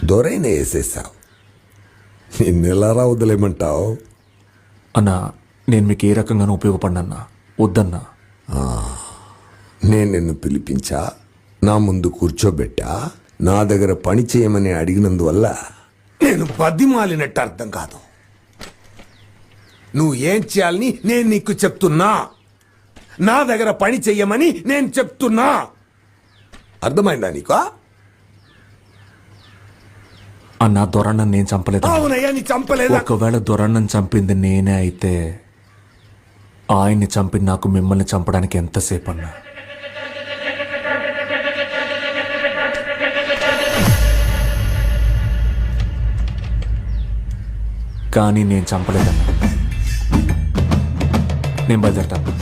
దొరైన వేసేసావు. నిన్నెలారా వదిలేమంటావు? అన్నా, నేను మీకు ఏ రకంగానూ ఉపయోగపడినన్నా వద్దన్నా. నేను నిన్ను పిలిపించా, నా ముందు కూర్చోబెట్టా, నా దగ్గర పని చేయమని అడిగినందువల్ల నేను బతిమాలినట్టు అర్థం కాదు. నువ్వు ఏం చేయాలని నేను నీకు చెప్తున్నా, నా దగ్గర పని చెయ్యమని నేను చెప్తున్నా. అర్థమైందా నీకు? అన్నా, దొరన్నను నేను చంపలేదు. అవునయ్యా, నీ చంపలేదా? ఒకవేళ దొరన్నను చంపింది నేనే అయితే ఆయన్ని చంపి నాకు మిమ్మల్ని చంపడానికి ఎంతసేపు అన్నా? కానీ నేను చంపలేదన్నా. నేను బయలుదేరతాను.